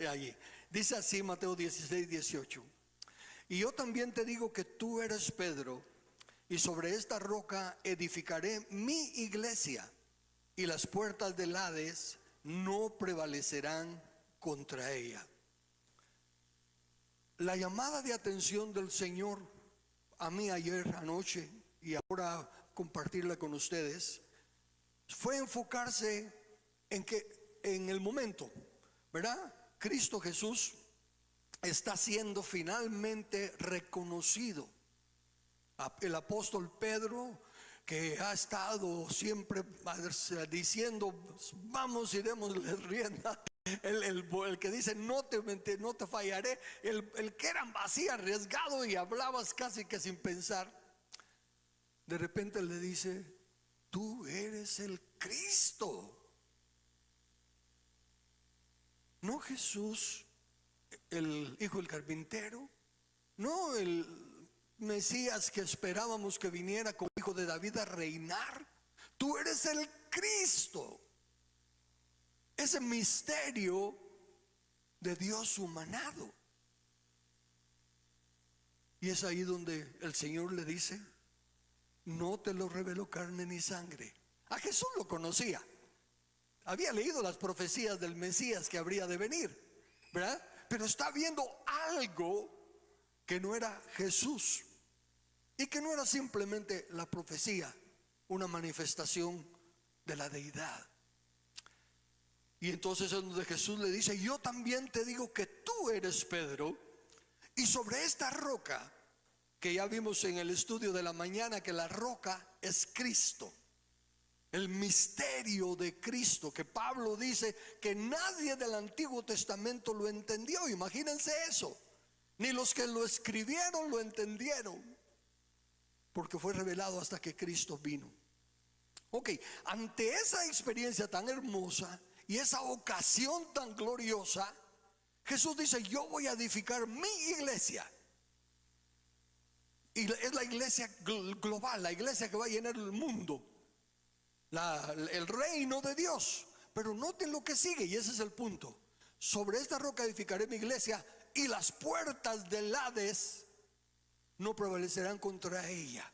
allí. Dice así Mateo 16:18. Y yo también te digo que tú eres Pedro, y sobre esta roca edificaré mi iglesia, y las puertas del Hades no prevalecerán contra ella. La llamada de atención del Señor a mí ayer anoche y ahora compartirla con ustedes fue enfocarse en que en el momento, ¿verdad? Cristo Jesús está siendo finalmente reconocido. El apóstol Pedro, que ha estado siempre diciendo vamos y démosle rienda, el que dice no te fallaré, el que era así arriesgado y hablabas casi que sin pensar, de repente le dice: tú eres el Cristo. No Jesús, el hijo del carpintero, no el Mesías que esperábamos que viniera como hijo de David a reinar. Tú eres el Cristo, ese misterio de Dios humanado. Y es ahí donde el Señor le dice: no te lo reveló carne ni sangre. A Jesús lo conocía, había leído las profecías del Mesías que habría de venir, ¿verdad? Pero está viendo algo que no era Jesús, y que no era simplemente la profecía, una manifestación de la deidad. Y entonces es donde Jesús le dice: yo también te digo que tú eres Pedro, y sobre esta roca, que ya vimos en el estudio de la mañana que la roca es Cristo, el misterio de Cristo, que Pablo dice que nadie del Antiguo Testamento lo entendió. Imagínense eso, ni los que lo escribieron lo entendieron, porque fue revelado hasta que Cristo vino. Ok, ante esa experiencia tan hermosa y esa ocasión tan gloriosa, Jesús dice: yo voy a edificar mi iglesia. Y es la iglesia global, la iglesia que va a llenar el mundo, el reino de Dios. Pero noten lo que sigue, y ese es el punto: sobre esta roca edificaré mi iglesia, y las puertas del Hades no prevalecerán contra ella.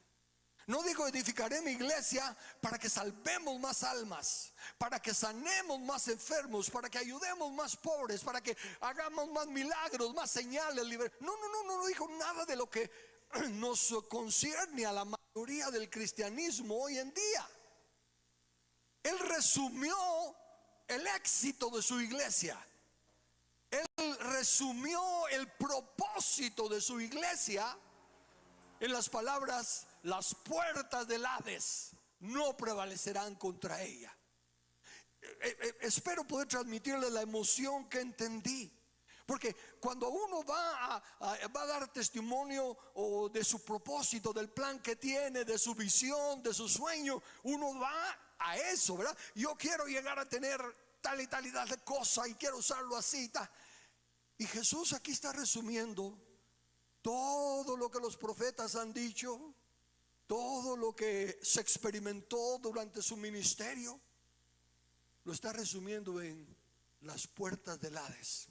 No digo edificaré mi iglesia para que salvemos más almas, para que sanemos más enfermos, para que ayudemos más pobres, para que hagamos más milagros, más señales. No dijo nada de lo que nos concierne a la mayoría del cristianismo hoy en día. Él resumió el éxito de su iglesia. Él resumió el propósito de su iglesia en las palabras: las puertas del Hades no prevalecerán contra ella. Espero poder transmitirle la emoción que entendí, porque cuando uno va a dar testimonio o de su propósito, del plan que tiene, de su visión, de su sueño, uno va a eso, ¿verdad? Yo quiero llegar a tener tal y tal de cosa y quiero usarlo así, tal. Y Jesús aquí está resumiendo todo lo que los profetas han dicho, todo lo que se experimentó durante su ministerio, lo está resumiendo en las puertas del Hades.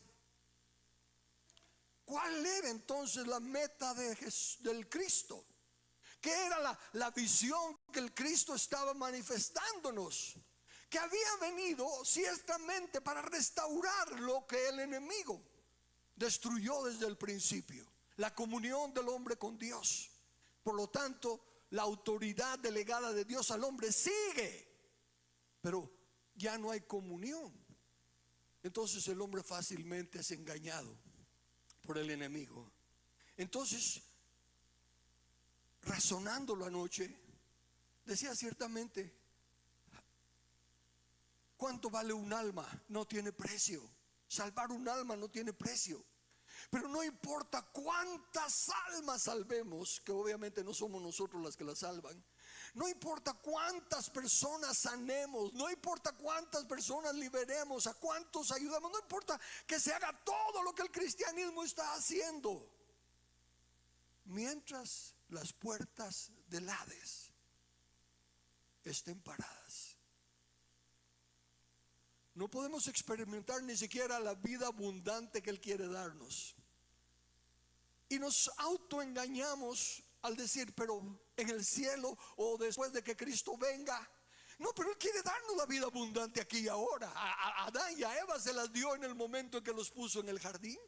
¿Cuál era entonces la meta del Cristo? ¿Qué era la visión que el Cristo estaba manifestándonos? Que había venido ciertamente para restaurar lo que el enemigo destruyó desde el principio: la comunión del hombre con Dios. Por lo tanto, la autoridad delegada de Dios al hombre sigue, pero ya no hay comunión. Entonces el hombre fácilmente es engañado por el enemigo. Entonces, razonándolo anoche, decía: ciertamente, ¿cuánto vale un alma? No tiene precio. Salvar un alma no tiene precio. Pero no importa cuántas almas salvemos, que obviamente no somos nosotros las que las salvan. No importa cuántas personas sanemos, no importa cuántas personas liberemos, a cuántos ayudamos, no importa que se haga todo lo que el cristianismo está haciendo, mientras las puertas del Hades estén paradas. No podemos experimentar ni siquiera la vida abundante que Él quiere darnos. Y nos autoengañamos al decir, pero en el cielo o después de que Cristo venga. No, pero Él quiere darnos la vida abundante aquí y ahora. A Adán y a Eva se las dio en el momento en que los puso en el jardín.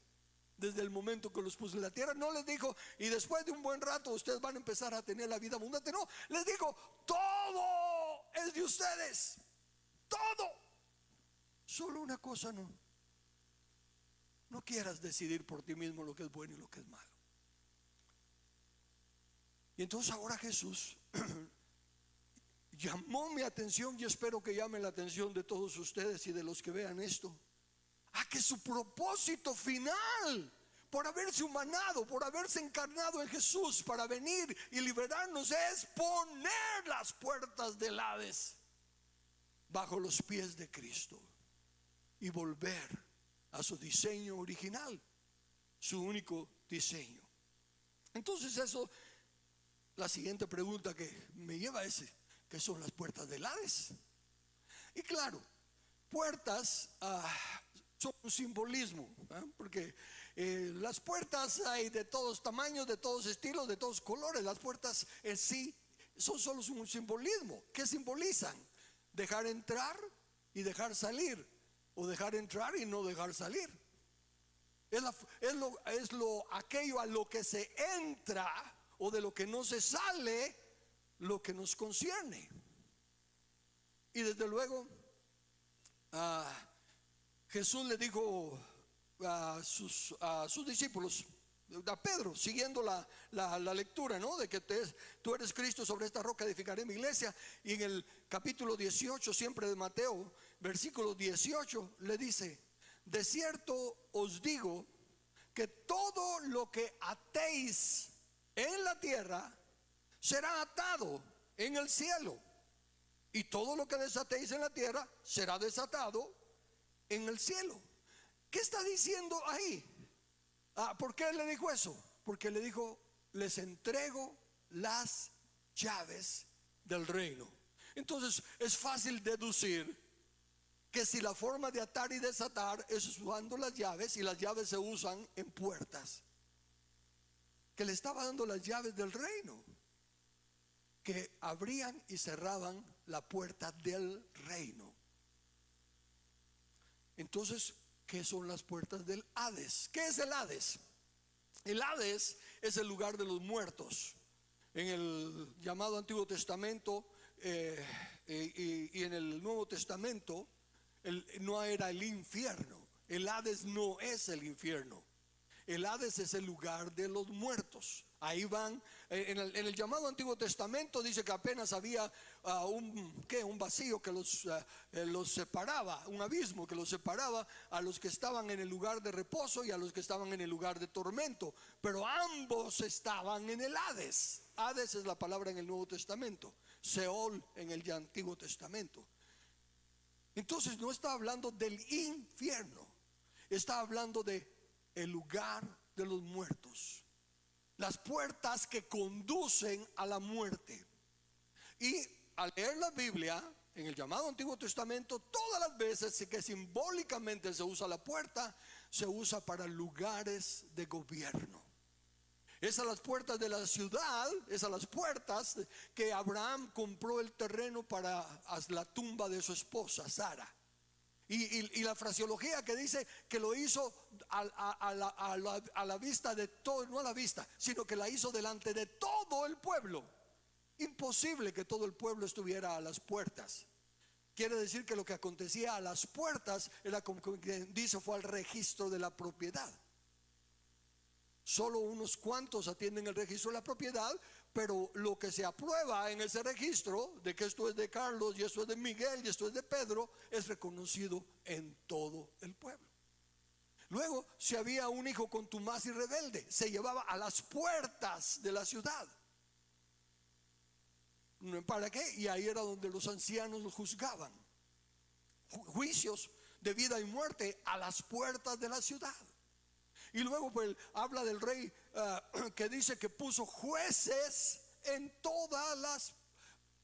Desde el momento que los puso en la tierra. No les dijo, y después de un buen rato ustedes van a empezar a tener la vida abundante. No, les dijo, todo es de ustedes. Todo. Solo una cosa no. No quieras decidir por ti mismo lo que es bueno y lo que es malo. Y entonces ahora Jesús llamó mi atención, y espero que llame la atención de todos ustedes y de los que vean esto, a que su propósito final, por haberse humanado, por haberse encarnado en Jesús para venir y liberarnos, es poner las puertas del Hades bajo los pies de Cristo y volver a su diseño original, su único diseño. Entonces eso, la siguiente pregunta que me lleva es, ¿qué son las puertas del Hades? Y claro, puertas son un simbolismo, porque las puertas hay de todos tamaños, de todos estilos, de todos colores. Las puertas en sí son solo un simbolismo. ¿Qué simbolizan? Dejar entrar y dejar salir, o dejar entrar y no dejar salir. Es aquello a lo que se entra o de lo que no se sale, lo que nos concierne. Y desde luego Jesús le dijo a sus discípulos, a Pedro, siguiendo la lectura, ¿no? De que tú eres Cristo, sobre esta roca edificaré mi iglesia. Y en el capítulo 18, siempre de Mateo, versículo 18, le dice, de cierto os digo que todo lo que atéis en la tierra será atado en el cielo, y todo lo que desatéis en la tierra será desatado en el cielo. ¿Qué está diciendo ahí? ¿Por qué le dijo eso? Porque le dijo, les entrego las llaves del reino. Entonces es fácil deducir que si la forma de atar y desatar es usando las llaves, y las llaves se usan en puertas, que le estaba dando las llaves del reino, que abrían y cerraban la puerta del reino. Entonces, ¿qué son las puertas del Hades? ¿Qué es el Hades? El Hades es el lugar de los muertos. En el llamado Antiguo Testamento y en el Nuevo Testamento no era el infierno. El Hades no es el infierno. El Hades es el lugar de los muertos. Ahí van, en el llamado Antiguo Testamento dice que apenas había un vacío que los separaba, un abismo que los separaba a los que estaban en el lugar de reposo y a los que estaban en el lugar de tormento. Pero ambos estaban en el Hades. Hades es la palabra en el Nuevo Testamento, Seol en el Antiguo Testamento. Entonces no está hablando del infierno, está hablando de el lugar de los muertos, las puertas que conducen a la muerte. Y al leer la Biblia, en el llamado Antiguo Testamento, todas las veces que simbólicamente se usa la puerta, se usa para lugares de gobierno. Es a las puertas de la ciudad, es a las puertas que Abraham compró el terreno para la tumba de su esposa Sara. Y la fraseología que dice que lo hizo a la vista de todo, no a la vista, sino que la hizo delante de todo el pueblo. Imposible que todo el pueblo estuviera a las puertas. Quiere decir que lo que acontecía a las puertas era, como dice, fue al registro de la propiedad. Solo unos cuantos atienden el registro de la propiedad, pero lo que se aprueba en ese registro de que esto es de Carlos y esto es de Miguel y esto es de Pedro es reconocido en todo el pueblo. Luego, si había un hijo contumaz y rebelde, se llevaba a las puertas de la ciudad. ¿Para qué? Y ahí era donde los ancianos lo juzgaban. Juicios de vida y muerte a las puertas de la ciudad. Y luego pues habla del rey que dice que puso jueces en todas las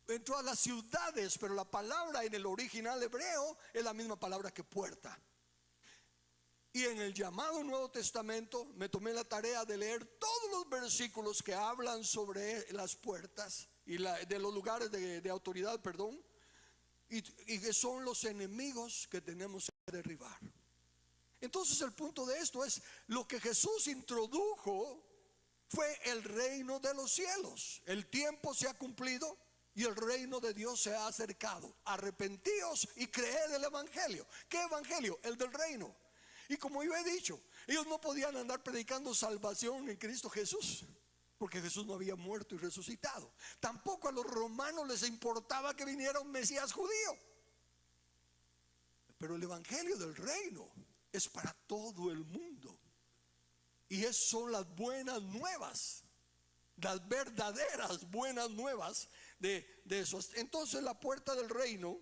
entró a las ciudades, pero la palabra en el original hebreo es la misma palabra que puerta. Y en el llamado Nuevo Testamento me tomé la tarea de leer todos los versículos que hablan sobre las puertas y de los lugares de autoridad, perdón, y que son los enemigos que tenemos que derribar. Entonces el punto de esto es: lo que Jesús introdujo fue el reino de los cielos. El tiempo se ha cumplido y el reino de Dios se ha acercado. Arrepentíos y creed el evangelio. ¿Qué evangelio? El del reino. Y como yo he dicho, ellos no podían andar predicando salvación en Cristo Jesús, porque Jesús no había muerto y resucitado. Tampoco a los romanos les importaba que viniera un Mesías judío. Pero el evangelio del reino es para todo el mundo. Y esas son las buenas nuevas, las verdaderas buenas nuevas de eso. Entonces la puerta del reino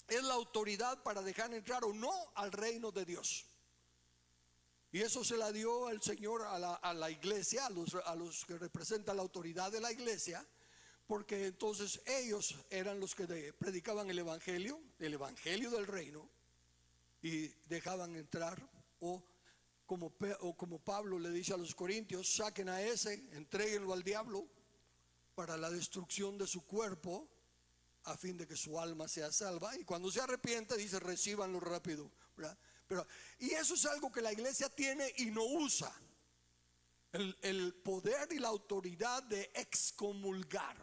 es la autoridad para dejar entrar o no al reino de Dios. Y eso se la dio el Señor a la iglesia, a los que representan la autoridad de la iglesia, porque entonces ellos eran los que predicaban el evangelio del reino, y dejaban entrar, o como Pablo le dice a los corintios: saquen a ese, entréguenlo al diablo para la destrucción de su cuerpo, a fin de que su alma sea salva. Y cuando se arrepiente, dice: recíbanlo rápido, ¿verdad? Y eso es algo que la iglesia tiene y no usa: el poder y la autoridad de excomulgar.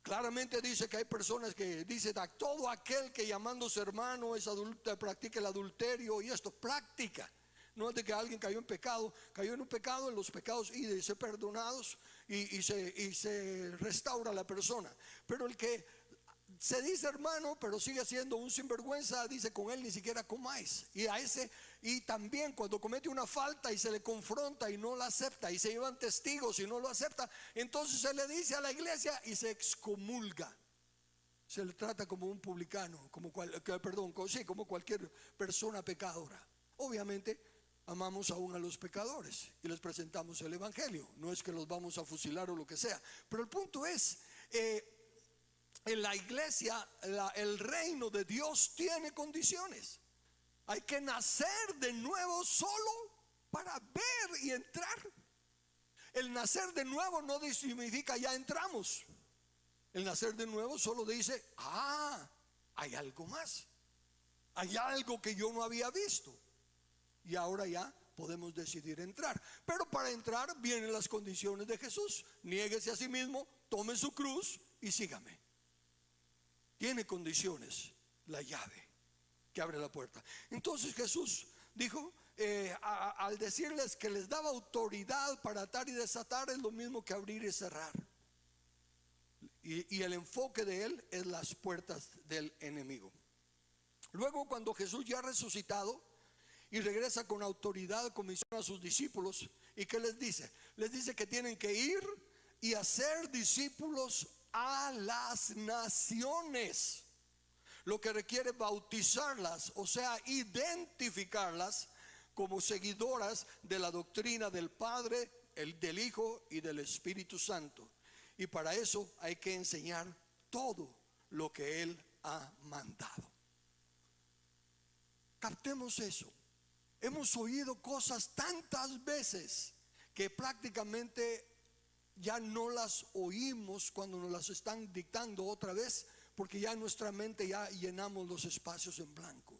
Claramente dice que hay personas que dicen: a todo aquel que llamándose hermano es adulto, practica el adulterio. Y esto práctica, no es de que alguien cayó en un pecado, en los pecados y de ser perdonados y se restaura la persona. Pero el que se dice hermano pero sigue siendo un sinvergüenza, dice: con él ni siquiera comáis. Y también cuando comete una falta y se le confronta y no la acepta, y se llevan testigos y no lo acepta, entonces se le dice a la iglesia y se excomulga. Se le trata como un publicano, como cualquier persona pecadora. Obviamente amamos aún a los pecadores y les presentamos el evangelio. No es que los vamos a fusilar o lo que sea, pero el punto es, en la iglesia, el reino de Dios tiene condiciones. Hay que nacer de nuevo solo para ver y entrar. El nacer de nuevo no significa ya entramos. El nacer de nuevo solo dice: hay algo más, hay algo que yo no había visto, y ahora ya podemos decidir entrar. Pero para entrar vienen las condiciones de Jesús: niéguese a sí mismo, tome su cruz y sígame. Tiene condiciones la llave que abre la puerta. Entonces Jesús dijo, al decirles que les daba autoridad para atar y desatar, es lo mismo que abrir y cerrar. Y el enfoque de él es las puertas del enemigo. Luego, cuando Jesús ya ha resucitado y regresa con autoridad, comisiona a sus discípulos, ¿y qué les dice? Les dice que tienen que ir y hacer discípulos a las naciones, lo que requiere bautizarlas, o sea, identificarlas como seguidoras de la doctrina del Padre, del Hijo y del Espíritu Santo. Y para eso hay que enseñar todo lo que Él ha mandado. Captemos eso. Hemos oído cosas tantas veces que prácticamente ya no las oímos cuando nos las están dictando otra vez, porque ya en nuestra mente ya llenamos los espacios en blanco.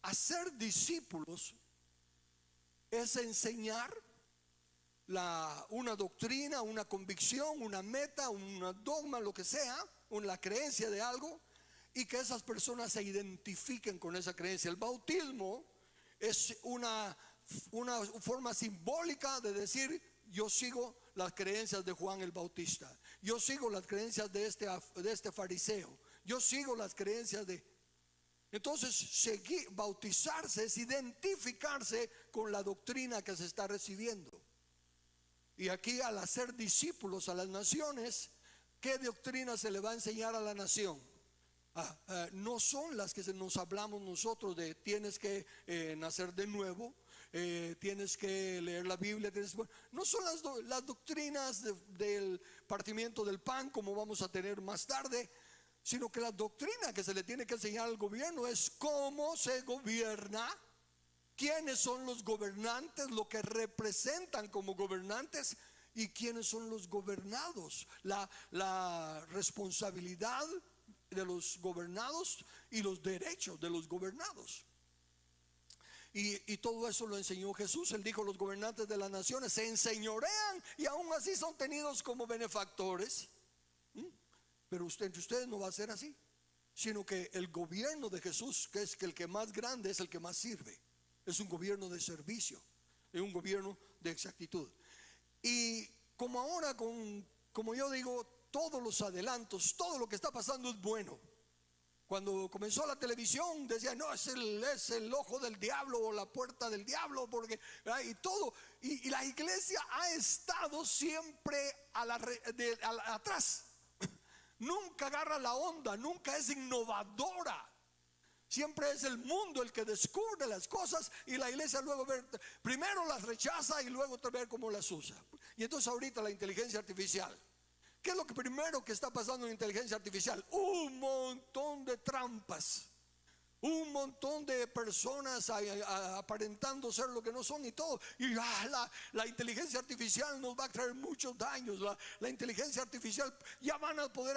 Hacer discípulos es enseñar una doctrina, una convicción, una meta, un dogma, lo que sea, la creencia de algo, y que esas personas se identifiquen con esa creencia. El bautismo es una forma simbólica de decir: yo sigo las creencias de Juan el Bautista, yo sigo las creencias de este fariseo, yo sigo las creencias de... Entonces bautizarse es identificarse con la doctrina que se está recibiendo. Y aquí, al hacer discípulos a las naciones, ¿qué doctrina se le va a enseñar a la nación? No son las que nos hablamos nosotros de tienes que nacer de nuevo, tienes que leer la Biblia, no son las doctrinas del partimiento del pan, como vamos a tener más tarde, sino que la doctrina que se le tiene que enseñar al gobierno es cómo se gobierna, quiénes son los gobernantes, lo que representan como gobernantes y quiénes son los gobernados, la responsabilidad de los gobernados y los derechos de los gobernados. Y todo eso lo enseñó Jesús. Él dijo: los gobernantes de las naciones se enseñorean y aún así son tenidos como benefactores. Pero entre ustedes no va a ser así, sino que el gobierno de Jesús, que es el que más grande, es el que más sirve. Es un gobierno de servicio, es un gobierno de exactitud. Y como ahora, como yo digo, todos los adelantos, todo lo que está pasando es bueno. Cuando comenzó la televisión decían: no, es el ojo del diablo o la puerta del diablo, porque y todo, y la iglesia ha estado siempre atrás. Nunca agarra la onda, nunca es innovadora. Siempre es el mundo el que descubre las cosas y la iglesia luego primero las rechaza y luego ver cómo las usa. Y entonces ahorita la inteligencia artificial, ¿qué es lo primero que está pasando en inteligencia artificial? Un montón de trampas, un montón de personas aparentando ser lo que no son y todo. Y la inteligencia artificial nos va a traer muchos daños. La inteligencia artificial ya van a poder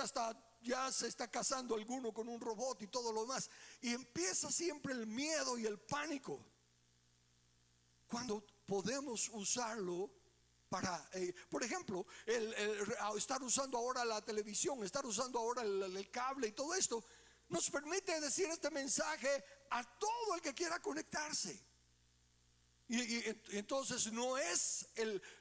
ya se está casando alguno con un robot y todo lo demás. Y empieza siempre el miedo y el pánico, cuando podemos usarlo para, por ejemplo, estar usando ahora la televisión, estar usando ahora el cable y todo esto nos permite decir este mensaje a todo el que quiera conectarse. Y entonces no es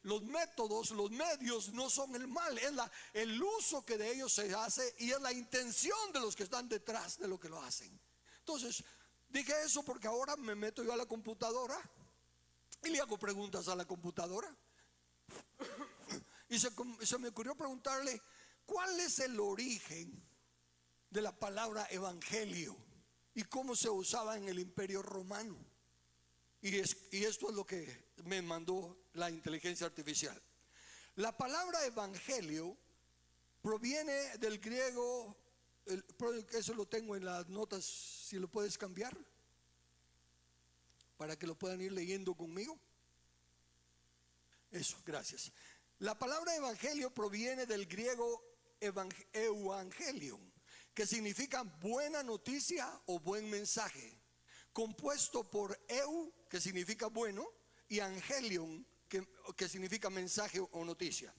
los métodos, los medios no son el mal, es el uso que de ellos se hace y es la intención de los que están detrás de lo que lo hacen. Entonces dije eso porque ahora me meto yo a la computadora y le hago preguntas a la computadora. Y se me ocurrió preguntarle: ¿cuál es el origen de la palabra evangelio y cómo se usaba en el Imperio Romano? Y esto es lo que me mandó la inteligencia artificial. La palabra evangelio proviene del griego, eso lo tengo en las notas, si lo puedes cambiar para que lo puedan ir leyendo conmigo. Eso, gracias. La palabra evangelio proviene del griego evangelion, que significa buena noticia o buen mensaje, compuesto por que significa bueno, y angelion, que significa mensaje o noticia.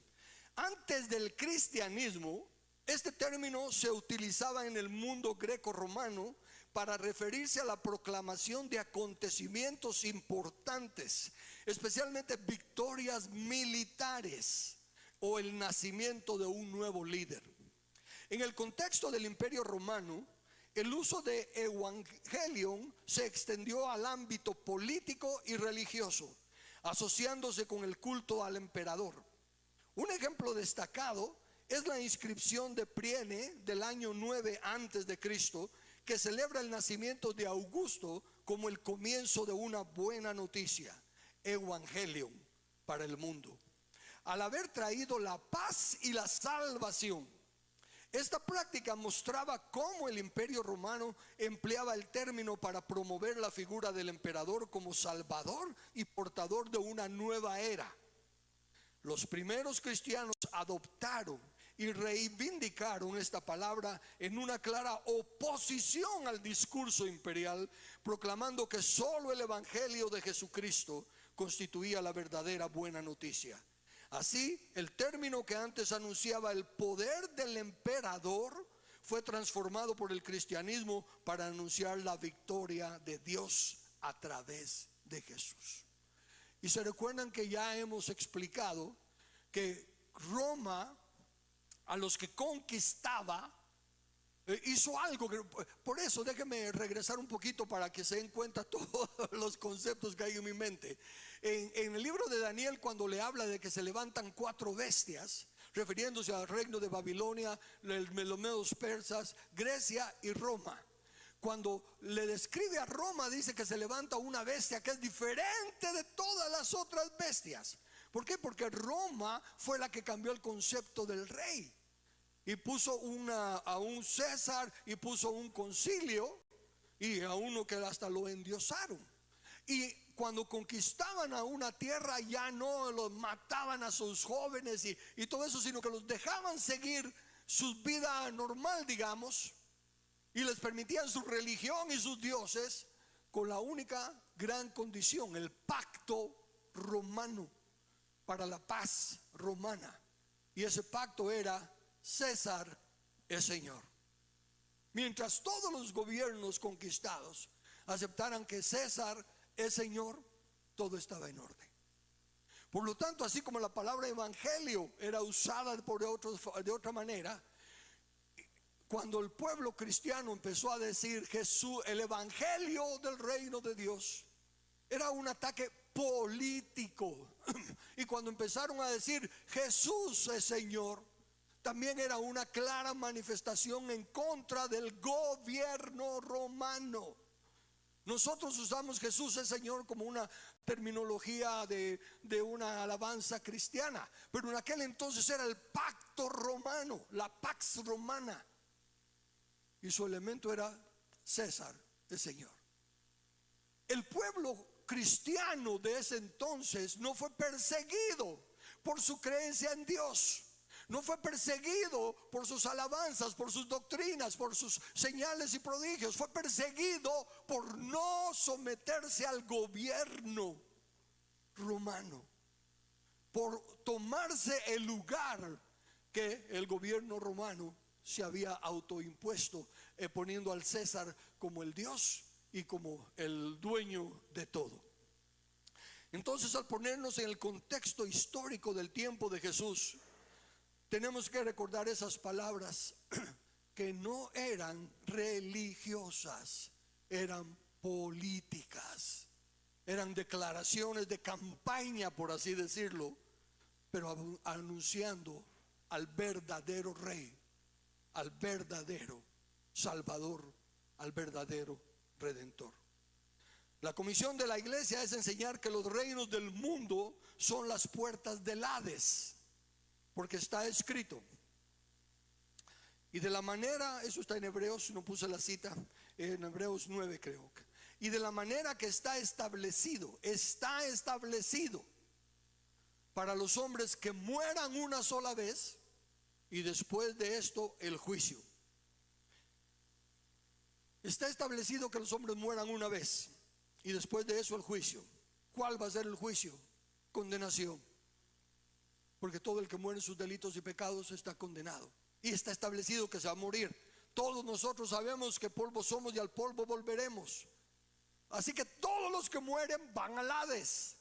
Antes del cristianismo, este término se utilizaba en el mundo greco-romano para referirse a la proclamación de acontecimientos importantes, especialmente victorias militares o el nacimiento de un nuevo líder. En el contexto del Imperio Romano, el uso de evangelion se extendió al ámbito político y religioso, asociándose con el culto al emperador. Un ejemplo destacado es la inscripción de Priene del año 9 antes de Cristo, que celebra el nacimiento de Augusto como el comienzo de una buena noticia, evangelion, para el mundo. Al haber traído la paz y la salvación, esta práctica mostraba cómo el Imperio Romano empleaba el término para promover la figura del emperador como salvador y portador de una nueva era. Los primeros cristianos adoptaron y reivindicaron esta palabra en una clara oposición al discurso imperial, proclamando que solo el evangelio de Jesucristo constituía la verdadera buena noticia. Así, el término que antes anunciaba el poder del emperador fue transformado por el cristianismo para anunciar la victoria de Dios a través de Jesús. Y se recuerdan que ya hemos explicado que Roma, a los que conquistaba, hizo algo que, por eso déjenme regresar un poquito para que se den cuenta todos los conceptos que hay en mi mente. En el libro de Daniel, cuando le habla de que se levantan 4 bestias, refiriéndose al reino de Babilonia, los medos persas, Grecia y Roma. cuando le describe a Roma, dice que se levanta una bestia que es diferente de todas las otras bestias. ¿Por qué? Porque Roma fue la que cambió el concepto del rey y puso a un César, y puso un concilio, y a uno que hasta lo endiosaron. Y cuando conquistaban a una tierra, ya no los mataban a sus jóvenes y todo eso, sino que los dejaban seguir su vida normal, digamos, y les permitían su religión y sus dioses, con la única gran condición: el pacto romano, para la paz romana. Y ese pacto era: César es Señor. Mientras todos los gobiernos conquistados aceptaran que César es Señor, todo estaba en orden. Por lo tanto, así como la palabra evangelio era usada de otra manera, cuando el pueblo cristiano empezó a decir Jesús, el evangelio del reino de Dios, era un ataque político. Y cuando empezaron a decir Jesús es Señor, también era una clara manifestación en contra del gobierno romano. Nosotros usamos Jesús es Señor como una terminología de una alabanza cristiana, pero en aquel entonces era el pacto romano, la pax romana, y su elemento era César el Señor. El pueblo cristiano de ese entonces no fue perseguido por su creencia en Dios, no fue perseguido por sus alabanzas, por sus doctrinas, por sus señales y prodigios. Fue perseguido por no someterse al gobierno romano, por tomarse el lugar que el gobierno romano se había autoimpuesto, poniendo al César como el Dios y como el dueño de todo. Entonces, al ponernos en el contexto histórico del tiempo de Jesús, tenemos que recordar esas palabras que no eran religiosas, eran políticas, eran declaraciones de campaña, por así decirlo, pero anunciando al verdadero rey, al verdadero salvador, al verdadero redentor. La comisión de la iglesia es enseñar que los reinos del mundo son las puertas del Hades, porque está escrito. Y de la manera, eso está en Hebreos, no puse la cita, en Hebreos 9 creo. Y de la manera que está establecido para los hombres que mueran una sola vez, y después de esto el juicio. Está establecido que los hombres mueran una vez, y después de eso el juicio. ¿Cuál va a ser el juicio? Condenación. Porque todo el que muere en sus delitos y pecados está condenado. Y está establecido que se va a morir. Todos nosotros sabemos que polvo somos y al polvo volveremos. Así que todos los que mueren van al Hades.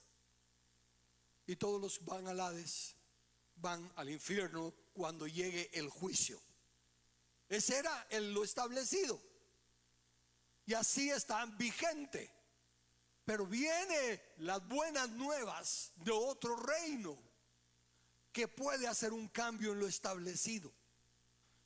Y todos los que van al Hades van al infierno cuando llegue el juicio. Ese era lo establecido. Y así está vigente. Pero vienen las buenas nuevas de otro reino que puede hacer un cambio en lo establecido.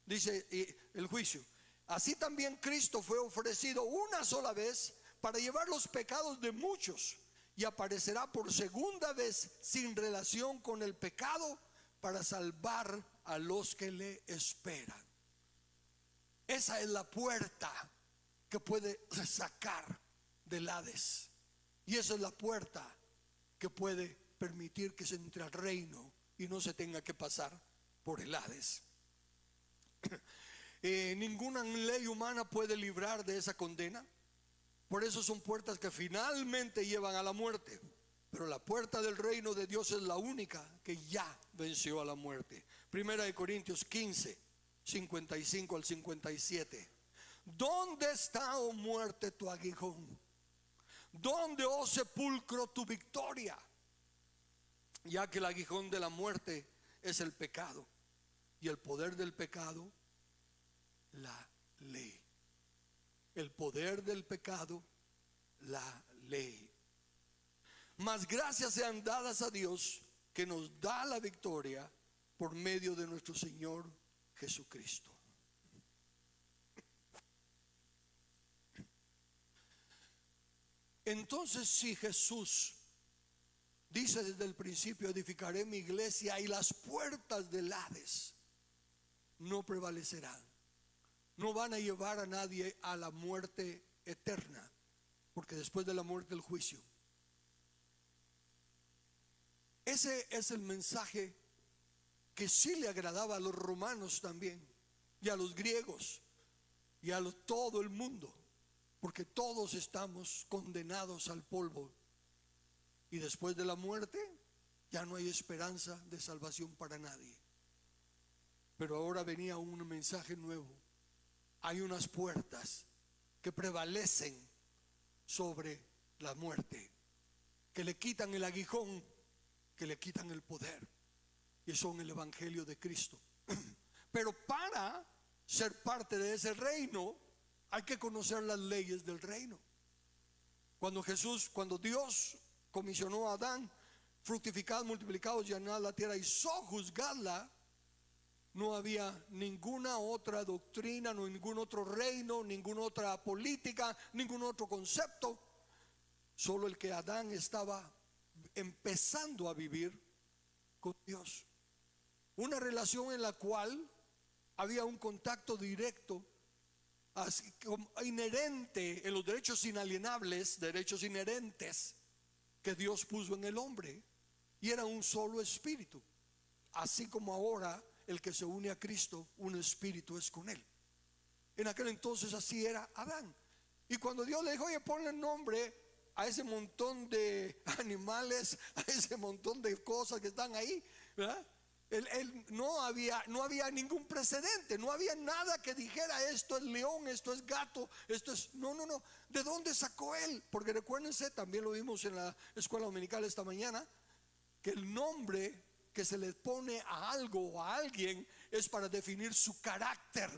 Dice el juicio: así también Cristo fue ofrecido una sola vez para llevar los pecados de muchos, y aparecerá por segunda vez sin relación con el pecado para salvar a los que le esperan. Esa es la puerta que puede sacar del Hades, y esa es la puerta que puede permitir que se entre al reino y no se tenga que pasar por el Hades. Ninguna ley humana puede librar de esa condena. Por eso son puertas que finalmente llevan a la muerte. Pero la puerta del reino de Dios es la única que ya venció a la muerte. Primera de Corintios 15, 55 al 57. ¿Dónde está, oh muerte, tu aguijón? ¿Dónde, oh sepulcro, tu victoria? Ya que el aguijón de la muerte es el pecado, y el poder del pecado, la ley. El poder del pecado, la ley. Mas gracias sean dadas a Dios, que nos da la victoria por medio de nuestro Señor Jesucristo. Entonces, si Jesús dice desde el principio: edificaré mi iglesia y las puertas del Hades no prevalecerán, no van a llevar a nadie a la muerte eterna, porque después de la muerte el juicio. Ese es el mensaje que sí le agradaba a los romanos también, y a los griegos, y a todo el mundo, porque todos estamos condenados al polvo, y después de la muerte ya no hay esperanza de salvación para nadie. Pero ahora venía un mensaje nuevo: hay unas puertas que prevalecen sobre la muerte, que le quitan el aguijón, que le quitan el poder, y son el evangelio de Cristo. Pero para ser parte de ese reino hay que conocer las leyes del reino. Cuando Dios comisionó a Adán: fructificad, multiplicaos, llenad la tierra y sojuzgadla, no había ninguna otra doctrina, no ningún otro reino, ninguna otra política, ningún otro concepto. Solo el que Adán estaba empezando a vivir con Dios, una relación en la cual había un contacto directo, así como inherente en los derechos inalienables, derechos inherentes que Dios puso en el hombre, y era un solo espíritu. Así como ahora el que se une a Cristo, un espíritu es con él. En aquel entonces así era Adán. Y cuando Dios le dijo: oye, ponle nombre a ese montón de animales, a ese montón de cosas que están ahí, ¿verdad? No había ningún precedente, no había nada que dijera: esto es león, esto es gato, esto es... No. ¿De dónde sacó él? Porque recuérdense, también lo vimos en la escuela dominical esta mañana, que el nombre que se le pone a algo o a alguien es para definir su carácter,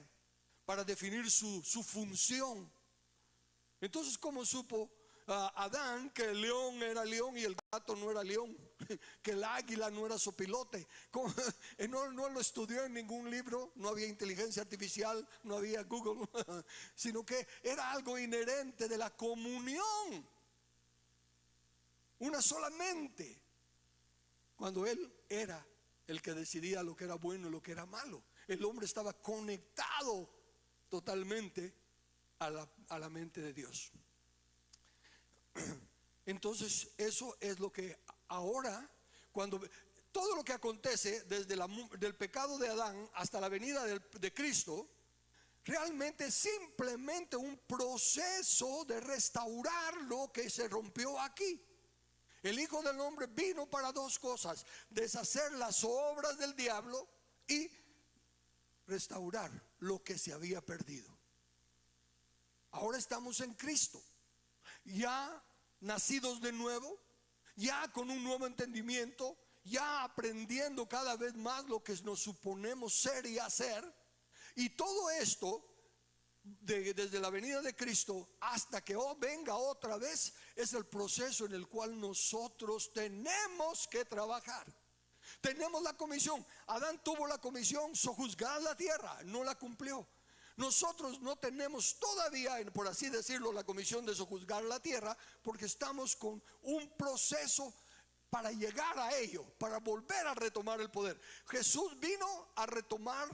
para definir su función. Entonces, ¿cómo supo Adán que el león era león y el gato no era león? Que el águila no era sopilote. No lo estudió en ningún libro, no había inteligencia artificial, no había Google, sino que era algo inherente de la comunión, una sola mente, cuando él era el que decidía lo que era bueno y lo que era malo. El hombre estaba conectado totalmente a la mente de Dios. Entonces eso es lo que ahora, cuando todo lo que acontece desde del pecado de Adán hasta la venida de Cristo, realmente es simplemente un proceso de restaurar lo que se rompió aquí. El Hijo del Hombre vino para dos cosas: deshacer las obras del diablo y restaurar lo que se había perdido. Ahora estamos en Cristo, ya nacidos de nuevo, ya con un nuevo entendimiento, ya aprendiendo cada vez más lo que nos suponemos ser y hacer. Y todo esto, desde la venida de Cristo hasta que venga otra vez, es el proceso en el cual nosotros tenemos que trabajar. Tenemos la comisión. Adán tuvo la comisión: sojuzgar la tierra, no la cumplió. Nosotros no tenemos todavía, por así decirlo, la comisión de sojuzgar la tierra, porque estamos con un proceso para llegar a ello, para volver a retomar el poder. Jesús vino a retomar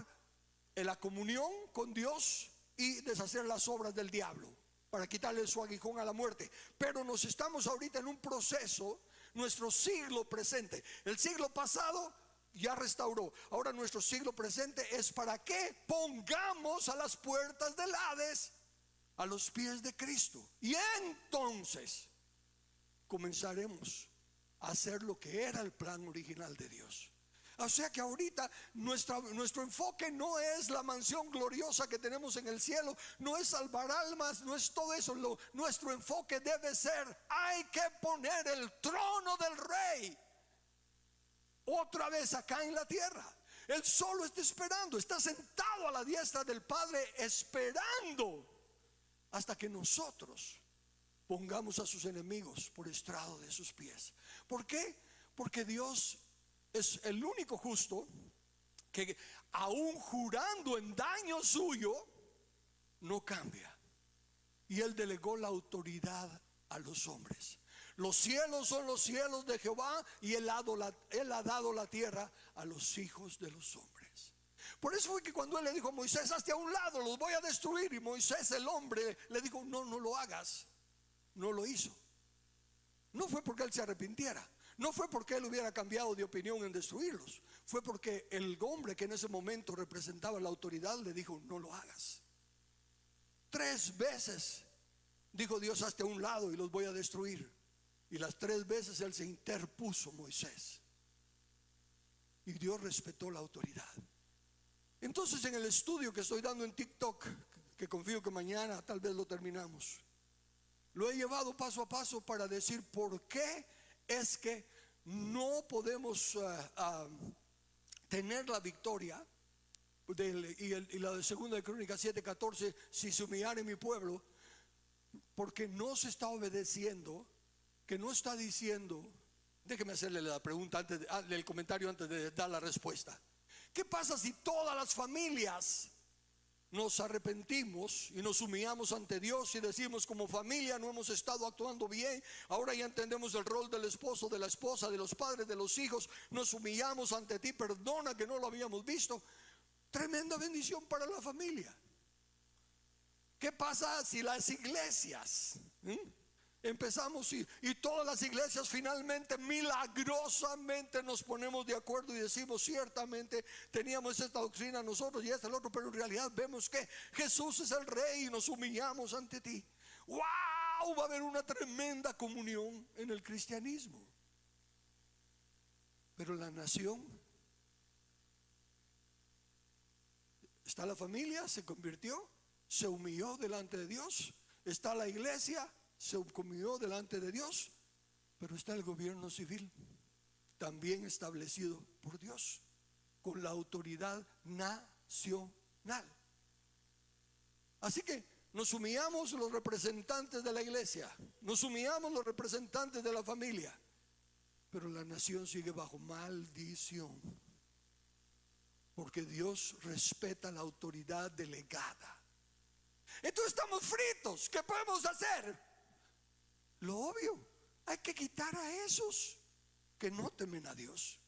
la comunión con Dios y deshacer las obras del diablo, para quitarle su aguijón a la muerte. Pero nos estamos ahorita en un proceso, nuestro siglo presente. El siglo pasado ya restauró. Ahora nuestro siglo presente es para que pongamos a las puertas del Hades a los pies de Cristo. Y entonces comenzaremos a hacer lo que era el plan original de Dios. O sea que ahorita nuestro enfoque no es la mansión gloriosa que tenemos en el cielo, no es salvar almas, no es todo eso. Nuestro enfoque debe ser: hay que poner el trono del Rey otra vez acá en la tierra. Él solo está esperando, está sentado a la diestra del Padre, esperando hasta que nosotros pongamos a sus enemigos por estrado de sus pies. ¿Por qué? Porque Dios es el único justo que, aún jurando en daño suyo, no cambia. Y Él delegó la autoridad a los hombres. Los cielos son los cielos de Jehová, y él ha dado la tierra a los hijos de los hombres. Por eso fue que cuando él le dijo a Moisés: hazte a un lado, los voy a destruir, y Moisés, el hombre, le dijo: no, no lo hagas. No lo hizo. No fue porque él se arrepintiera, no fue porque él hubiera cambiado de opinión en destruirlos. Fue porque el hombre que en ese momento representaba la autoridad le dijo: no lo hagas. 3 veces dijo Dios: hazte a un lado y los voy a destruir. Y las 3 veces él se interpuso, Moisés, y Dios respetó la autoridad. Entonces, en el estudio que estoy dando en TikTok, que confío que mañana tal vez lo terminamos, lo he llevado paso a paso para decir por qué es que no podemos tener la victoria y la de 2 de Crónicas 7:14, si se humillare mi pueblo, porque no se está obedeciendo, que no está diciendo. Déjeme hacerle la pregunta antes el comentario antes de dar la respuesta. ¿Qué pasa si todas las familias nos arrepentimos y nos humillamos ante Dios y decimos: como familia no hemos estado actuando bien, ahora ya entendemos el rol del esposo, de la esposa, de los padres, de los hijos, nos humillamos ante ti, perdona que no lo habíamos visto? Tremenda bendición para la familia. ¿Qué pasa si las iglesias empezamos y todas las iglesias finalmente milagrosamente nos ponemos de acuerdo y decimos: ciertamente teníamos esta doctrina nosotros y esta el otro, pero en realidad vemos que Jesús es el Rey y nos humillamos ante ti? ¡Wow! Va a haber una tremenda comunión en el cristianismo. Pero la nación, está la familia, se convirtió, se humilló delante de Dios. Está la iglesia, se humilló delante de Dios. Pero está el gobierno civil, también establecido por Dios, con la autoridad nacional. Así que nos humillamos los representantes de la iglesia, nos humillamos los representantes de la familia, pero la nación sigue bajo maldición, porque Dios respeta la autoridad delegada. Entonces estamos fritos. ¿Qué podemos hacer? Lo obvio: hay que quitar a esos que no temen a Dios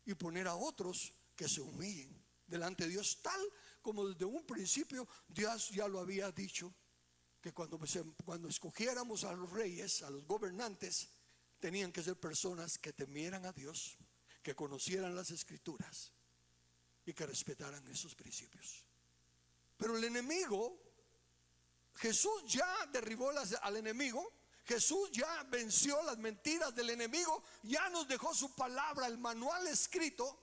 y poner a otros que se humillen delante de Dios, tal como desde un principio Dios ya lo había dicho, que cuando escogiéramos a los reyes, a los gobernantes, tenían que ser personas que temieran a Dios, que conocieran las escrituras y que respetaran esos principios. Pero el enemigo, Jesús ya derribó al enemigo. Jesús ya venció las mentiras del enemigo, ya nos dejó su palabra, el manual escrito.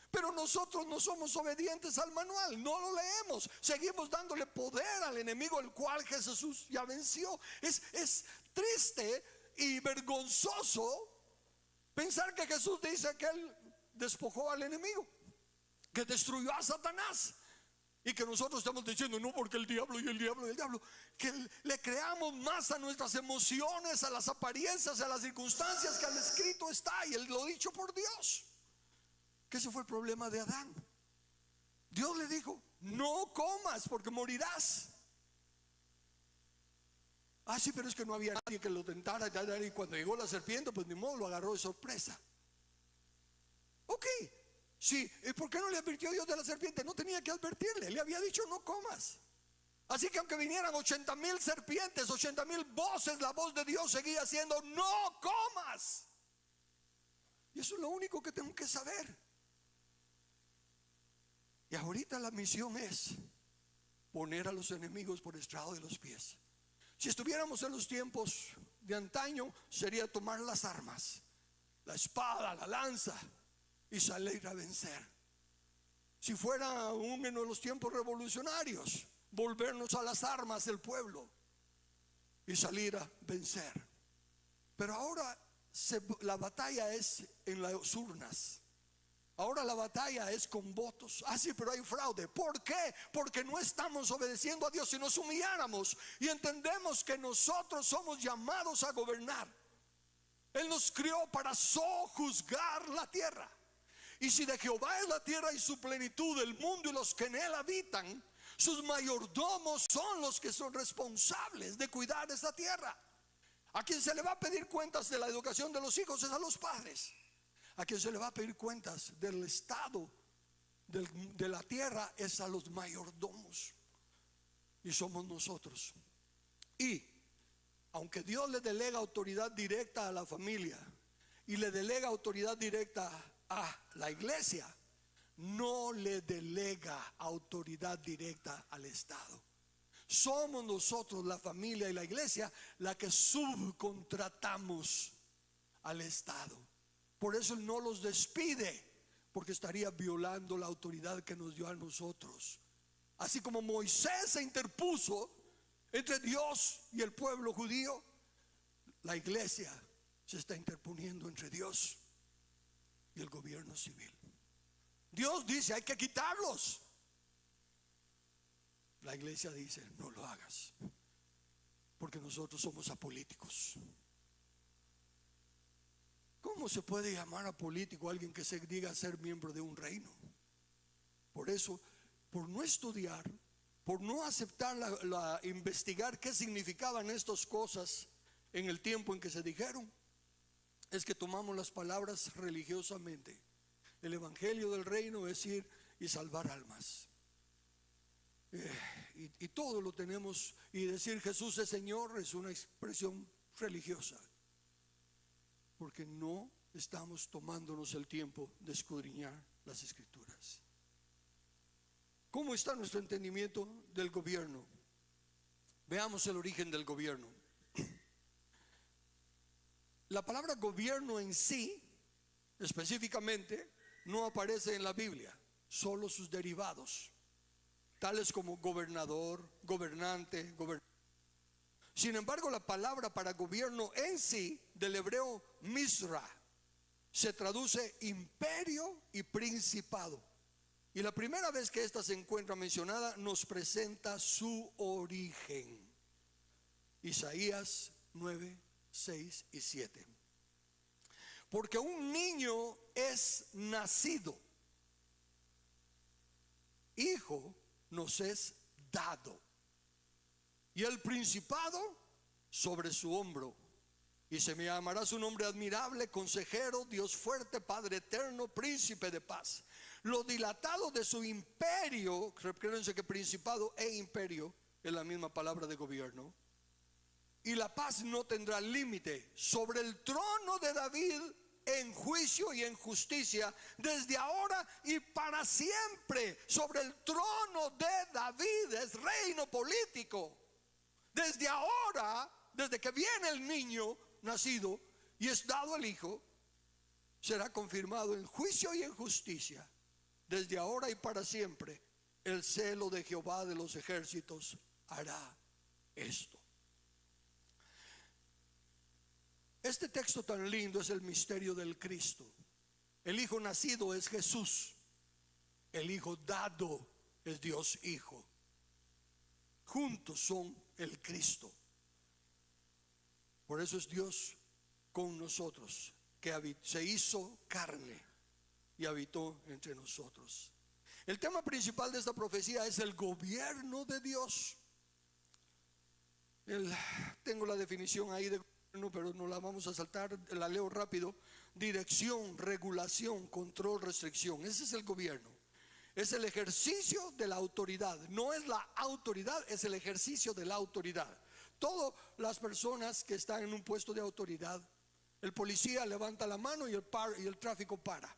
Pero nosotros no somos obedientes al manual, no lo leemos, seguimos dándole poder al enemigo, el cual Jesús ya venció. Es triste y vergonzoso pensar que Jesús dice que él despojó al enemigo, que destruyó a Satanás, y que nosotros estamos diciendo: no, porque el diablo y el diablo y el diablo. Que le creamos más a nuestras emociones, a las apariencias, a las circunstancias, que al escrito está y lo dicho por Dios. Que ese fue el problema de Adán. Dios le dijo: no comas porque morirás. Ah, sí, pero es que no había nadie que lo tentara, y cuando llegó la serpiente, pues ni modo, lo agarró de sorpresa. Ok, sí, ¿y por qué no le advirtió Dios de la serpiente? No tenía que advertirle, le había dicho: no comas. Así que aunque vinieran 80,000 serpientes, 80,000 voces, la voz de Dios seguía siendo: no comas. Y eso es lo único que tengo que saber. Y ahorita la misión es poner a los enemigos por estrado de los pies. Si estuviéramos en los tiempos de antaño, sería tomar las armas, la espada, la lanza, y salir a vencer. Si fuera aún en los tiempos revolucionarios, volvernos a las armas del pueblo y salir a vencer. Pero ahora la batalla es en las urnas. Ahora la batalla es con votos. Ah, sí, pero hay fraude. ¿Por qué? Porque no estamos obedeciendo a Dios. Si nos humilláramos y entendemos que nosotros somos llamados a gobernar, Él nos crió para sojuzgar la tierra. Y si de Jehová es la tierra y su plenitud, el mundo y los que en él habitan, sus mayordomos son los que son responsables de cuidar esta tierra. A quien se le va a pedir cuentas de la educación de los hijos es a los padres. A quien se le va a pedir cuentas del estado de la tierra es a los mayordomos. Y somos nosotros. Y aunque Dios le delega autoridad directa a la familia y le delega autoridad directa a la iglesia, no le delega autoridad directa al Estado. Somos nosotros, la familia y la iglesia, la que subcontratamos al Estado. Por eso Él no los despide, porque estaría violando la autoridad que nos dio a nosotros. Así como Moisés se interpuso entre Dios y el pueblo judío, la iglesia se está interponiendo entre Dios y el gobierno civil. Dios dice: hay que quitarlos. La iglesia dice: no lo hagas, porque nosotros somos apolíticos. ¿Cómo se puede llamar apolítico a alguien que se diga ser miembro de un reino? Por eso, por no estudiar, por no aceptar investigar qué significaban estas cosas en el tiempo en que se dijeron, es que tomamos las palabras religiosamente. El evangelio del reino es ir y salvar almas. Y todo lo tenemos. Y decir Jesús es Señor es una expresión religiosa, porque no estamos tomándonos el tiempo de escudriñar las escrituras. ¿Cómo está nuestro entendimiento del gobierno? Veamos el origen del gobierno. La palabra gobierno en sí, específicamente, no aparece en la Biblia, solo sus derivados, tales como gobernador, gobernante, Sin embargo, la palabra para gobierno en sí, del hebreo misra, se traduce imperio y principado. Y la primera vez que esta se encuentra mencionada nos presenta su origen. Isaías 9, 6 y 7. Porque un niño es nacido, hijo nos es dado, y el principado sobre su hombro, y se me llamará su nombre admirable, consejero, Dios fuerte, Padre eterno, príncipe de paz. Lo dilatado de su imperio, recuérdense que principado e imperio es la misma palabra de gobierno, y la paz no tendrá límite sobre el trono de David, en juicio y en justicia, desde ahora y para siempre. Sobre el trono de David, es reino político. Desde ahora, desde que viene el niño nacido y es dado el hijo, será confirmado en juicio y en justicia. Desde ahora y para siempre, el celo de Jehová de los ejércitos hará esto. Este texto tan lindo es el misterio del Cristo. El hijo nacido es Jesús. El hijo dado es Dios Hijo. Juntos son el Cristo. Por eso es Dios con nosotros, que se hizo carne y habitó entre nosotros. El tema principal de esta profecía es el gobierno de Dios. Tengo la definición ahí de gobierno, pero no la vamos a saltar, la leo rápido. Dirección, regulación, control, restricción. Ese es el gobierno. Es el ejercicio de la autoridad. No es la autoridad, es el ejercicio de la autoridad. Todas las personas que están en un puesto de autoridad, el policía levanta la mano y el tráfico para.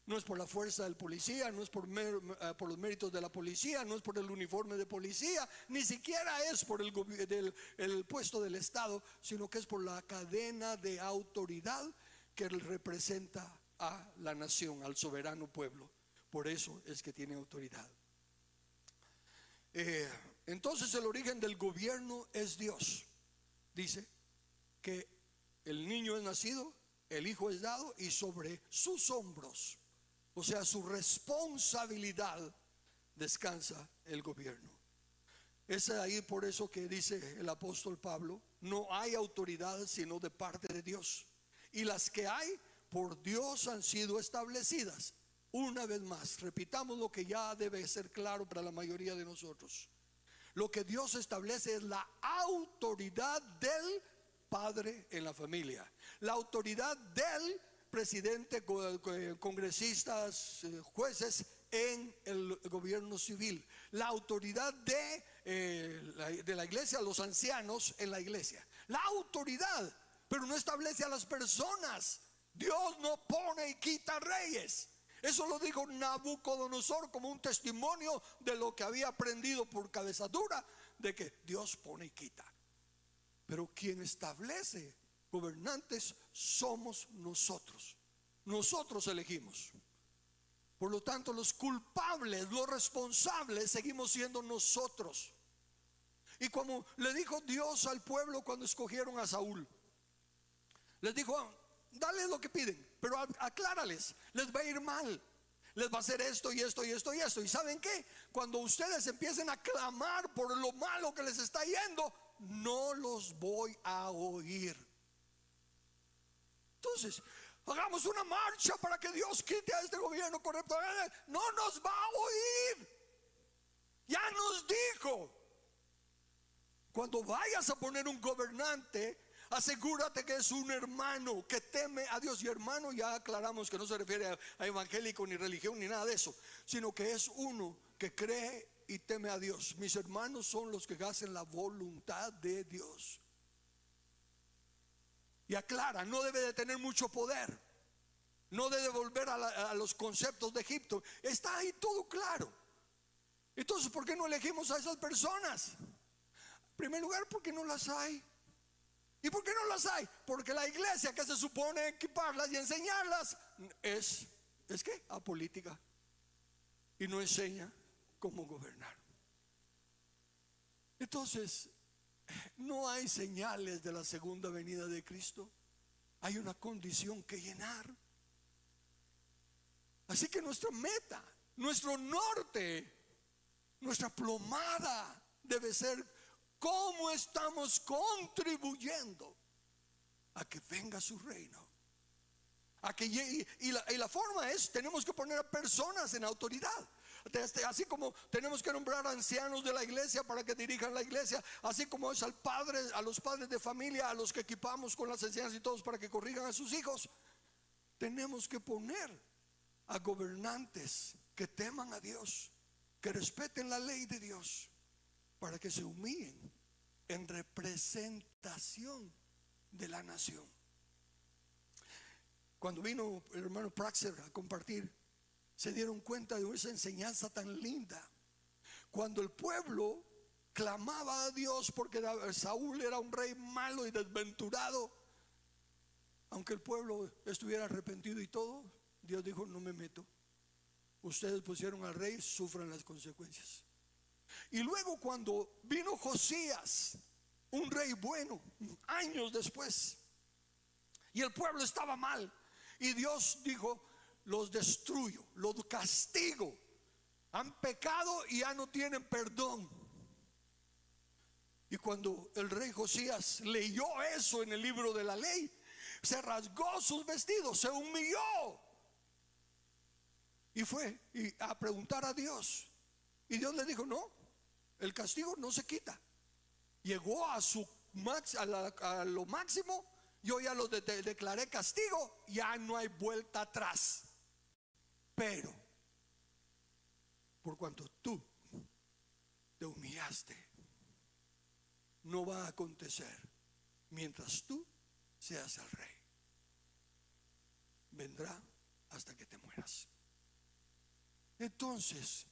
No es por la fuerza del policía, no es por los méritos de la policía, no es por el uniforme de policía, ni siquiera es por el puesto del Estado, sino que es por la cadena de autoridad que representa a la nación, al soberano pueblo. Por eso es que tiene autoridad. Entonces el origen del gobierno es Dios. Dice que el niño es nacido, el hijo es dado, y sobre sus hombros, o sea, su responsabilidad, descansa el gobierno. Es ahí por eso que dice el apóstol Pablo: no hay autoridad sino de parte de Dios, y las que hay por Dios han sido establecidas. Una vez más, repitamos lo que ya debe ser claro para la mayoría de nosotros. Lo que Dios establece es la autoridad del padre en la familia. La autoridad del presidente, congresistas, jueces en el gobierno civil. La autoridad de la iglesia, los ancianos en la iglesia. La autoridad, pero no establece a las personas. Dios no pone y quita reyes. Eso lo dijo Nabucodonosor como un testimonio de lo que había aprendido por cabezadura, de que Dios pone y quita. Pero quien establece gobernantes somos nosotros. Nosotros elegimos. Por lo tanto, los culpables, los responsables, seguimos siendo nosotros. Y como le dijo Dios al pueblo cuando escogieron a Saúl, les dijo: dale lo que piden, pero aclárales, les va a ir mal, les va a hacer esto y esto y esto y esto. ¿Y saben qué? Cuando ustedes empiecen a clamar por lo malo que les está yendo, no los voy a oír. Entonces, hagamos una marcha para que Dios quite a este gobierno correcto. No nos va a oír. Ya nos dijo: cuando vayas a poner un gobernante, asegúrate que es un hermano que teme a Dios. Y hermano, ya aclaramos que no se refiere a evangélico ni religión ni nada de eso, sino que es uno que cree y teme a Dios. Mis hermanos son los que hacen la voluntad de Dios. Y aclara, no debe de tener mucho poder, no debe volver a los conceptos de Egipto. Está ahí todo claro. Entonces, ¿por qué no elegimos a esas personas? En primer lugar, porque no las hay. ¿Y por qué no las hay? Porque la iglesia, que se supone equiparlas y enseñarlas, es que apolítica y no enseña cómo gobernar. Entonces, no hay señales de la segunda venida de Cristo. Hay una condición que llenar. Así que nuestra meta, nuestro norte, nuestra plomada debe ser: ¿cómo estamos contribuyendo a que venga su reino? A que llegue, y la forma es: tenemos que poner a personas en autoridad. Así como tenemos que nombrar ancianos de la iglesia para que dirijan la iglesia, así como es a los padres de familia, a los que equipamos con las enseñanzas y todos para que corrijan a sus hijos, tenemos que poner a gobernantes que teman a Dios, que respeten la ley de Dios, para que se humillen en representación de la nación. Cuando vino el hermano Praxer a compartir, se dieron cuenta de esa enseñanza tan linda. Cuando el pueblo clamaba a Dios porque Saúl era un rey malo y desventurado, aunque el pueblo estuviera arrepentido y todo, Dios dijo: no me meto. Ustedes pusieron al rey, sufran las consecuencias. Y luego, cuando vino Josías, un rey bueno, años después, y el pueblo estaba mal, y Dios dijo: los destruyo, los castigo, han pecado y ya no tienen perdón. Y cuando el rey Josías leyó eso en el libro de la ley, se rasgó sus vestidos, se humilló y fue a preguntar a Dios. Y Dios le dijo: no, el castigo no se quita. Llegó a lo máximo. Yo ya lo declaré castigo, ya no hay vuelta atrás. Pero por cuanto tú te humillaste, no va a acontecer mientras tú seas el rey. Vendrá hasta que te mueras. Entonces,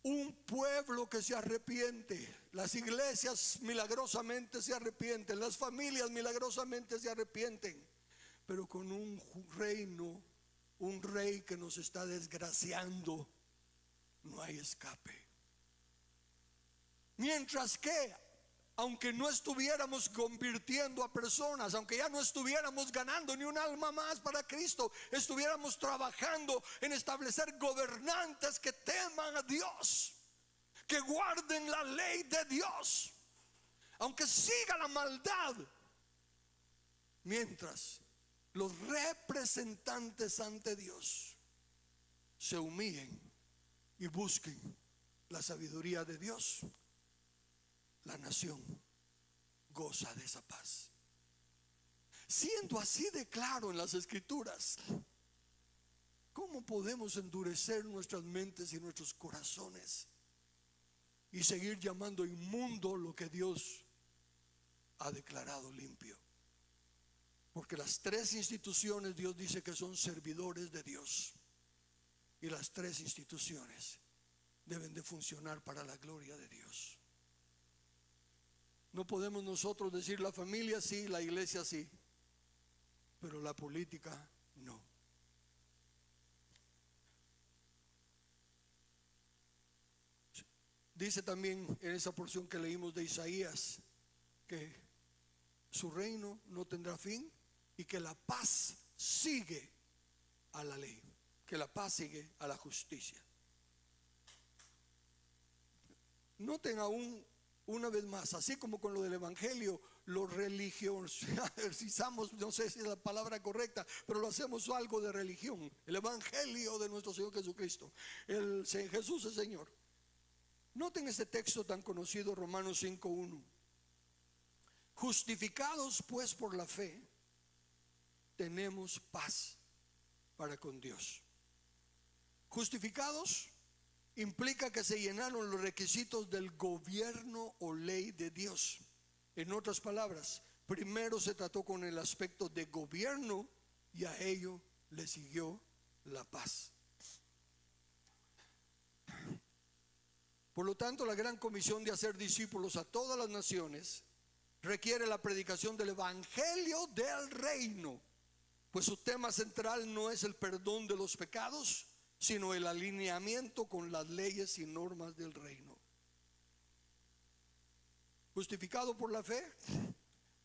un pueblo que se arrepiente, las iglesias milagrosamente se arrepienten, las familias milagrosamente se arrepienten, pero con un reino, un rey que nos está desgraciando, no hay escape. Mientras que, aunque no estuviéramos convirtiendo a personas, aunque ya no estuviéramos ganando ni un alma más para Cristo, estuviéramos trabajando en establecer gobernantes que teman a Dios, que guarden la ley de Dios, aunque siga la maldad, mientras los representantes ante Dios se humillen y busquen la sabiduría de Dios, la nación goza de esa paz. Siendo así de claro en las Escrituras, ¿cómo podemos endurecer nuestras mentes y nuestros corazones y seguir llamando inmundo lo que Dios ha declarado limpio? Porque las tres instituciones Dios dice que son servidores de Dios, y las tres instituciones deben de funcionar para la gloria de Dios. No podemos nosotros decir la familia sí, la iglesia sí, pero la política no. Dice también en esa porción que leímos de Isaías que su reino no tendrá fin y que la paz sigue a la ley, que la paz sigue a la justicia. Noten aún una vez más, así como con lo del evangelio, lo religiosidad, no sé si es la palabra correcta, pero lo hacemos algo de religión. El evangelio de nuestro Señor Jesucristo, Jesús es Señor. Noten este texto tan conocido, Romanos 5:1. Justificados pues por la fe, tenemos paz para con Dios. Justificados implica que se llenaron los requisitos del gobierno o ley de Dios. En otras palabras, primero se trató con el aspecto de gobierno y a ello le siguió la paz. Por lo tanto, la gran comisión de hacer discípulos a todas las naciones requiere la predicación del evangelio del reino, pues su tema central no es el perdón de los pecados, sino el alineamiento con las leyes y normas del reino. Justificado por la fe.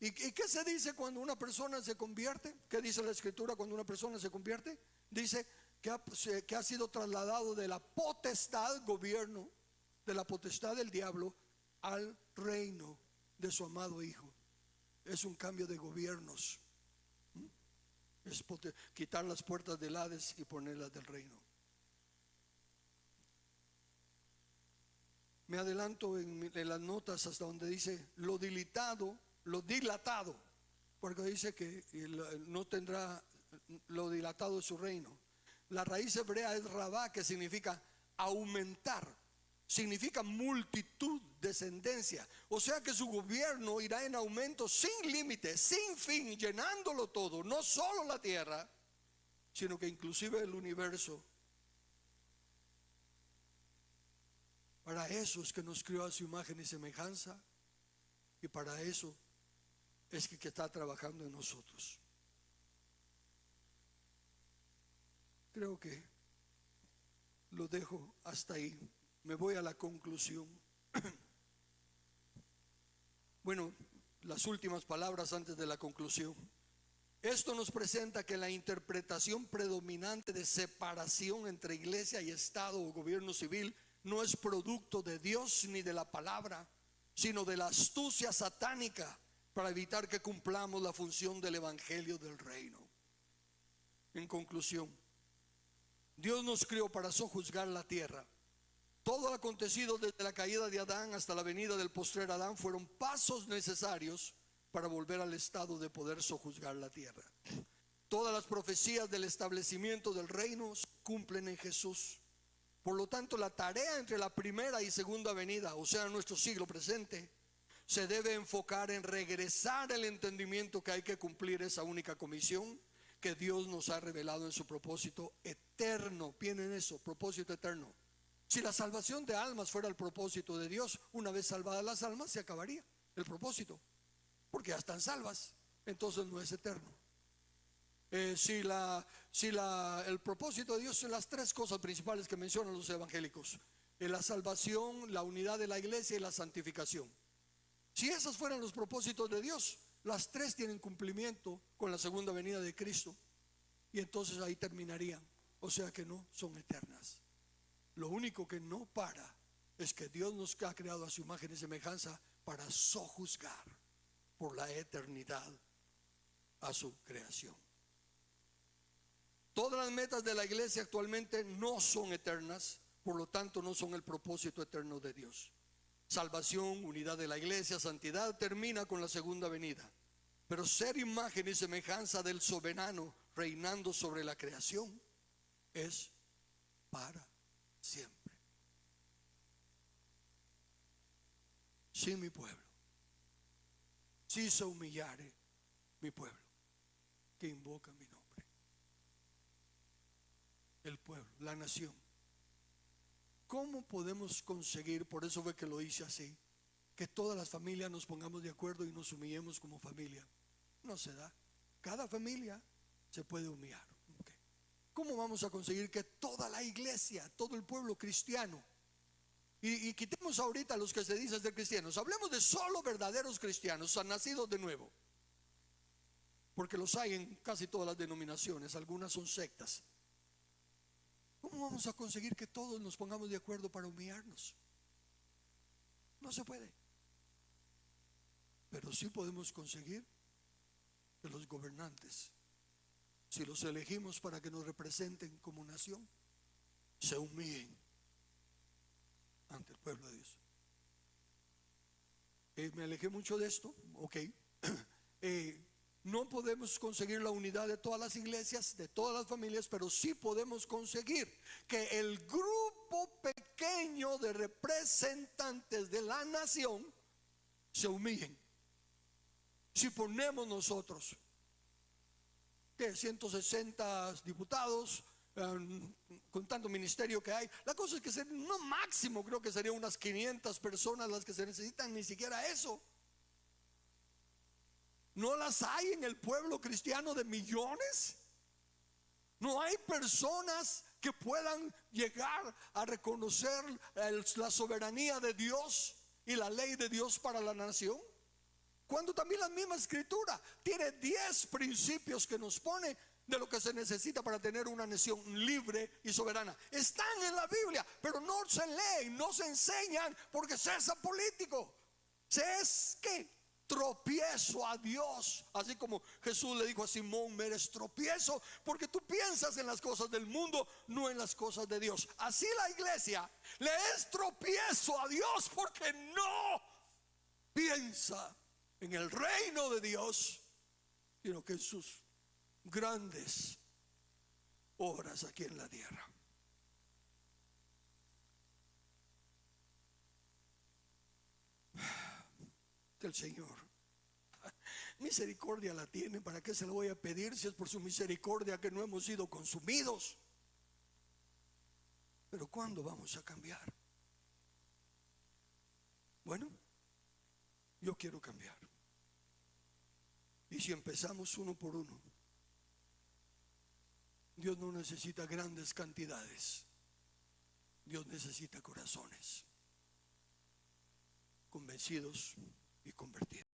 ¿Y qué se dice cuando una persona se convierte? ¿Qué dice la Escritura cuando una persona se convierte? Dice que ha sido trasladado de la potestad, gobierno, de la potestad del diablo al reino de su amado Hijo. Es un cambio de gobiernos. Es quitar las puertas del Hades y ponerlas del reino. Me adelanto en las notas hasta donde dice lo dilatado, porque dice que no tendrá lo dilatado de su reino. La raíz hebrea es rabá, que significa aumentar, significa multitud, descendencia. O sea que su gobierno irá en aumento sin límite, sin fin, llenándolo todo, no solo la tierra, sino que inclusive el universo. Para eso es que nos crió a su imagen y semejanza, y para eso es que está trabajando en nosotros. Creo que lo dejo hasta ahí. Me voy a la conclusión. Bueno, las últimas palabras antes de la conclusión. Esto nos presenta que la interpretación predominante de separación entre iglesia y Estado o gobierno civil no es producto de Dios ni de la palabra, sino de la astucia satánica para evitar que cumplamos la función del evangelio del reino. En conclusión, Dios nos crió para sojuzgar la tierra. Todo lo acontecido desde la caída de Adán hasta la venida del postrer Adán fueron pasos necesarios para volver al estado de poder sojuzgar la tierra. Todas las profecías del establecimiento del reino se cumplen en Jesús. Por lo tanto, la tarea entre la primera y segunda venida, o sea, nuestro siglo presente, se debe enfocar en regresar el entendimiento que hay que cumplir esa única comisión que Dios nos ha revelado en su propósito eterno. Piensen eso, propósito eterno. Si la salvación de almas fuera el propósito de Dios, una vez salvadas las almas se acabaría el propósito, porque ya están salvas, entonces no es eterno. El propósito de Dios son las tres cosas principales que mencionan los evangélicos: la salvación, la unidad de la iglesia y la santificación. Si esos fueran los propósitos de Dios, las tres tienen cumplimiento con la segunda venida de Cristo, y entonces ahí terminarían. O sea que no son eternas. Lo único que no para es que Dios nos ha creado a su imagen y semejanza para sojuzgar por la eternidad a su creación. Todas las metas de la iglesia actualmente no son eternas, por lo tanto no son el propósito eterno de Dios. Salvación, unidad de la iglesia, santidad, termina con la segunda venida. Pero ser imagen y semejanza del soberano reinando sobre la creación es para siempre. Si mi pueblo, si se humillare mi pueblo, que invoca mi nombre, el pueblo, la nación. ¿Cómo podemos conseguir, por eso fue que lo hice así, que todas las familias nos pongamos de acuerdo y nos humillemos como familia? No se da. Cada familia se puede humillar. Okay. ¿Cómo vamos a conseguir que toda la iglesia, todo el pueblo cristiano, y quitemos ahorita a los que se dicen ser cristianos, hablemos de solo verdaderos cristianos, nacidos de nuevo? Porque los hay en casi todas las denominaciones, algunas son sectas. ¿Cómo vamos a conseguir que todos nos pongamos de acuerdo para humillarnos? No se puede. Pero sí podemos conseguir que los gobernantes, si los elegimos para que nos representen como nación, se humillen ante el pueblo de Dios. Me alejé mucho de esto, ok. No podemos conseguir la unidad de todas las iglesias, de todas las familias, pero sí podemos conseguir que el grupo pequeño de representantes de la nación se humillen. Si ponemos nosotros que 160 diputados, con tanto ministerio que hay, la cosa es que no máximo, creo que serían unas 500 personas las que se necesitan, ni siquiera eso. ¿No las hay en el pueblo cristiano de millones? ¿No hay personas que puedan llegar a reconocer la soberanía de Dios y la ley de Dios para la nación? Cuando también la misma escritura tiene 10 principios que nos pone de lo que se necesita para tener una nación libre y soberana. Están en la Biblia, pero no se leen, no se enseñan, porque se es político. Se es ¿qué? Tropiezo a Dios. Así como Jesús le dijo a Simón: me eres tropiezo porque tú piensas en las cosas del mundo, no en las cosas de Dios. Así la iglesia le es tropiezo a Dios porque no piensa en el reino de Dios, sino que en sus grandes obras aquí en la tierra. Que el Señor misericordia la tiene. ¿Para qué se la voy a pedir si es por su misericordia que no hemos sido consumidos? Pero ¿cuándo vamos a cambiar? Bueno, yo quiero cambiar. Y si empezamos uno por uno, Dios no necesita grandes cantidades. Dios necesita corazones convencidos y convertidos.